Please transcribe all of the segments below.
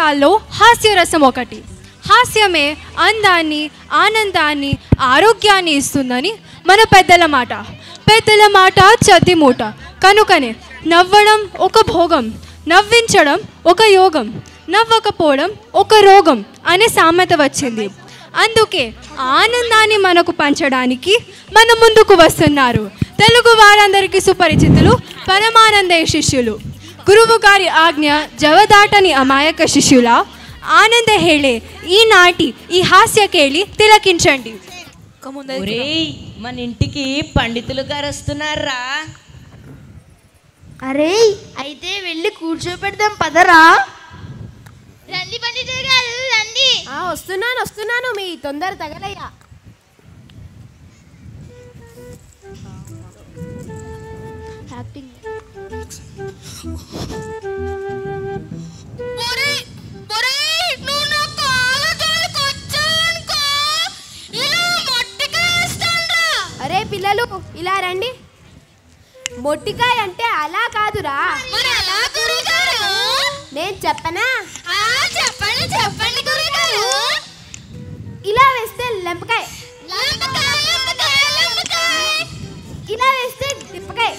రసాల్లో హాస్యరసం ఒకటి. హాస్యమే అందాన్ని, ఆనందాన్ని, ఆరోగ్యాన్ని ఇస్తుందని మన పెద్దల మాట. పెద్దల మాట చద్ది మూట. కనుకనే నవ్వడం ఒక భోగం, నవ్వించడం ఒక యోగం, నవ్వకపోవడం ఒక రోగం అనే సామెత వచ్చింది. అందుకే ఆనందాన్ని మనకు పంచడానికి మన ముందుకు వస్తున్నారు తెలుగు వారందరికీ సుపరిచితులు పరమానందయ్య శిష్యులు. గురువు గారి ఆజ్ఞ జవదాటని అమాయక శిష్యుల ఆనంద హేళే ఈనాటి ఈ హాస్య కేళి తిలకించండి. మన ఇంటికి పండితులు గారు వస్తున్నారా? అరే అయితే వెళ్ళి కూర్చోపెడదాం పదరా. రండి పండితులు గారు రండి. వస్తున్నాను మీ తొందర తగలయ్యా. అరే పిల్లలు ఇలా రండి. మొట్టికాయ అంటే అలా కాదురా. నేను చెప్పనా? చెప్పండి గురుగారు. ఇలా వేస్తే లెంపకాయ, ఇలా వేస్తే డిప్పకాయ,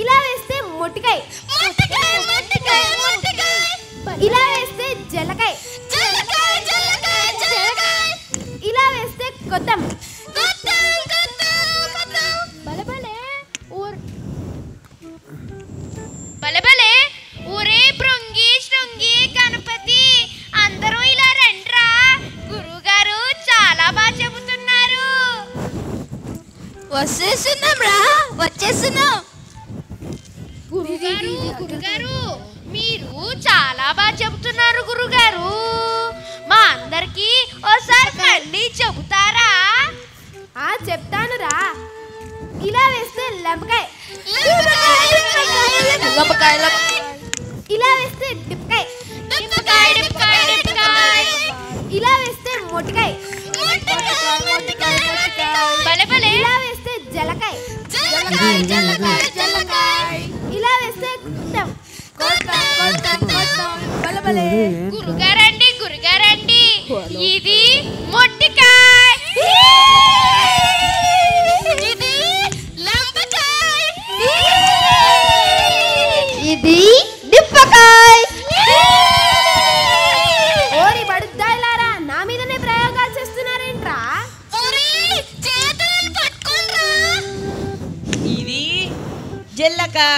ఇలా వేస్తే మొట్టికాయ, ఇలా వేస్తే జలకాయ, ఇలా వేస్తే కొత్తం. బలబలే ఊరే భృంగి శృంగి గణపతి అందరూ ఇలా రండ్రా. గురుగారు చాలా బాగా చెబుతున్నారు. వచ్చేస్తున్నాం. గురుగారు మీరు చాలా బాగా చెబుతున్నారు గురుగారు. మా అందరికి ఓసారి మళ్ళీ చెబుతారా? చెప్తానురా. ఇలా వేస్తే లెంపకాయ, ఇలా వేస్తే డిప్పకాయ, ఇలా వేస్తే మొట్టికాయ, ఇలా వేస్తే జలకాయ, ఇలా వేస్తే గురుగారండి ఇది మొట్టికాయ, ఇది డిప్పకాయ. ఓరి బడుద్దాయిలారా, నా మీదనే ప్రయోగాలు చేస్తున్నారేంట్రా? ఇది జల్లకాయ.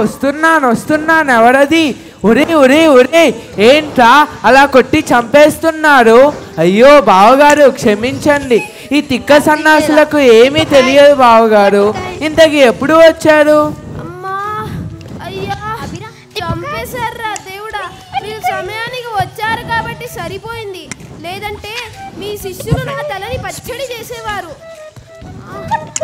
వస్తున్నాను. ఎవరది? ఒరే ఏంట్రా అలా కొట్టి చంపేస్తున్నారు? అయ్యో బావగారు క్షమించండి. ఈ తిక్క సన్నాసులకు ఏమీ తెలియదు బావగారు. ఇంతకీ ఎప్పుడు వచ్చారు? చంపేశారా దేవుడా. మీరు సమయానికి వచ్చారు కాబట్టి సరిపోయింది, లేదంటే మీ శిష్యులు నా తలని పచ్చడి చేసేవారు.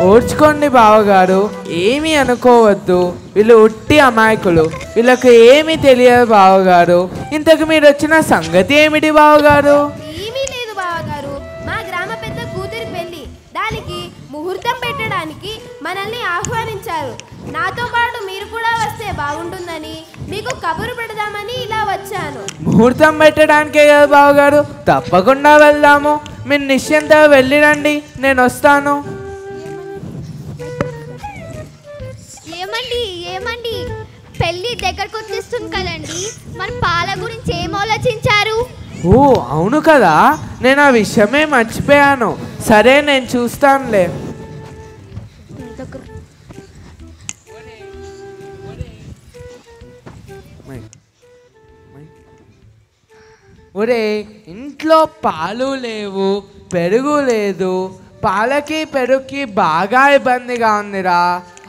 ఓర్చుకోండి బావగారు, ఏమీ అనుకోవద్దు. వీళ్ళు ఉట్టి అమాయకులు, వీళ్ళకు ఏమీ తెలియదు బావగారు. ఇంతకు మీరు వచ్చిన సంగతి ఏమిటి బావగారు? ఏమీ లేదు బావగారు, మా గ్రామ పెద్ద కూతురి పెళ్లి, దానికి ముహూర్తం పెట్టడానికి మనల్ని ఆహ్వానించారు. నాతో పాటు మీరు కూడా వస్తే బాగుంటుందని మీకు కబురు పెడదామని ఇలా వచ్చాను. ముహూర్తం పెట్టడానికే కదా బావగారు, తప్పకుండా వెళ్దాము. మీరు నిశ్చింతగా వెళ్ళిరండి, నేను వస్తాను. ఏమండి పెళ్లి దగ్గరకు వచ్చేస్తుంది కదండి, మన పాల గురించి ఏం ఆలోచించారు? ఓ అవును కదా, నేను ఆ విషయమే మర్చిపోయాను. సరే నేను చూస్తానులే. ఒరే ఇంట్లో పాలు లేవు, పెరుగు లేదు. పాలకి పెరుగుకి బాగా ఇబ్బందిగా ఉందిరా.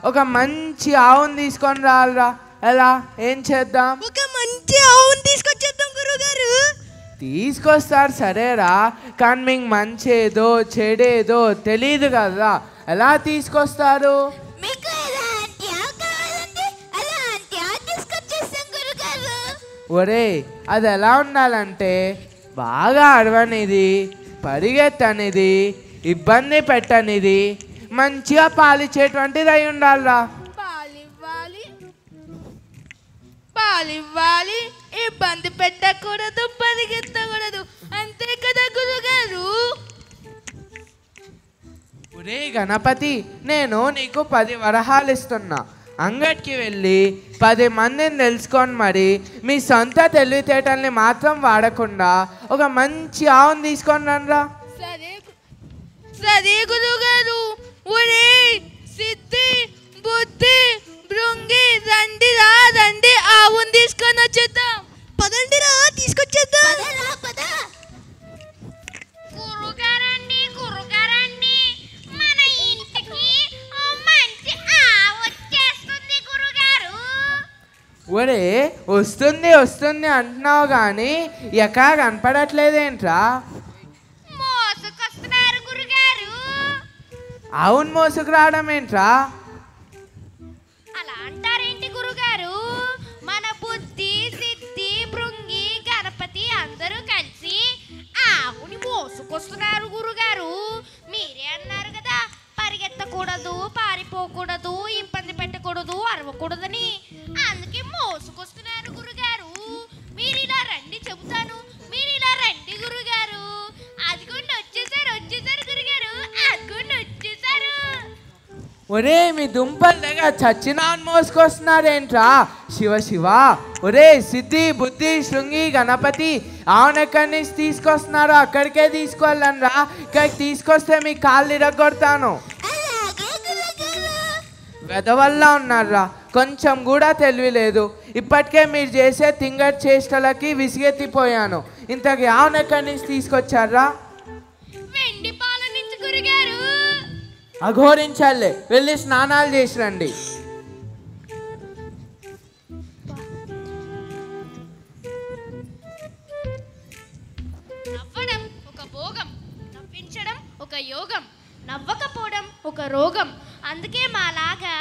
ఒక మంచి ఆవును తీసుకొని రారా. ఎలా ఏం చేద్దాం? ఒక మంచి ఆవును తీసుకొచ్చేద్దాం గురుగారు. తీసుకొస్తారు సరేరా, కానీ మీకు మంచేదో చెడేదో తెలీదు కదా, ఎలా తీసుకొస్తారు? ఒరే అది ఎలా ఉండాలంటే బాగా అడవనిది, పరిగెత్తనిది, ఇబ్బంది పెట్టనిది, మంచిగా పాలిచ్చేటువంటిది అయి ఉండాలిరా. పాలివ్వాలి, ఇబ్బంది పెట్టకూడదు, పరిగెత్తకూడదు, అంతే కదా గురుగారు. ఒరే గణపతి, నేను నీకు 10 వరహాలు ఇస్తున్నా. అంగడికి వెళ్ళి 10 మందిని తెలుసుకొని మరి మీ సొంత తెలివితేటల్ని మాత్రం వాడకుండా ఒక మంచి ఆవును తీసుకొని రండిరా. సరే గురుగారు. ఒరే సిద్ధి, బుద్ధి, భృంగి, రండిరా రండి, ఆవును తీసుకొని వచ్చేద్దాం. పదండిరా తీసుకొచ్చేద్దాం. గురుగారండి, మన ఇంటికి మంచి ఆవు వచ్చేస్తుంది గురుగారు. ఒరే వస్తుంది వస్తుంది అంటున్నావు కానీ ఎక్కడ కనపడట్లేదేంట్రా? మోసుకొస్తున్నారు గురుగారు. ఆవును మోసుకు రావడం ఏంట్రా? అలా అంటారేంటి గురుగారు? మన బుద్ధి, సిద్ధి, భృంగి, గణపతి అందరూ కలిసి ఆవుని మోసుకొస్తున్నారు గురుగారు. మీరే అన్నారు కదా, పరిగెత్తకూడదు, పారిపోకూడదు, ఇబ్బంది పెట్టకూడదు, అరవకూడదని. అందుకే మోసుకొస్తున్నారు గురుగారు. మీరు ఇలా రండి చెబుతాను, మీరు ఇలా రండి గురుగారు. అదిగోండి వచ్చేసారు గురుగారు, అదిగోండి వచ్చేసారు. ఒరే మీ దుంపల దగ్గర చచ్చినాన్ని మోసుకొస్తున్నారేంట్రా? శివ శివ. ఒరే సిద్ధి, బుద్ధి, శృంగి, గణపతి ఆవును ఎక్కడి నుంచి తీసుకొస్తున్నారో అక్కడికే తీసుకెళ్ళండి రా. ఇక్కడికి తీసుకొస్తే మీ కాళ్ళు ఇరగొడతాను. వెదవల్లా ఉన్నారా, కొంచెం కూడా తెలివి లేదు. ఇప్పటికే మీరు చేసే తింగర్ చేష్టలకి విసిగెత్తిపోయాను. ఇంతకీ ఆవును ఎక్కడి నుంచి తీసుకొచ్చారా? వెండి పాల నుంచి గురుగారు. అఘోరించాలే, వెళ్ళి స్నానాలు చేసి రండి. నవ్వడం ఒక భోగం, నవ్వించడం ఒక యోగం, నవ్వకపోవడం ఒక రోగం. అందుకే మాలాగా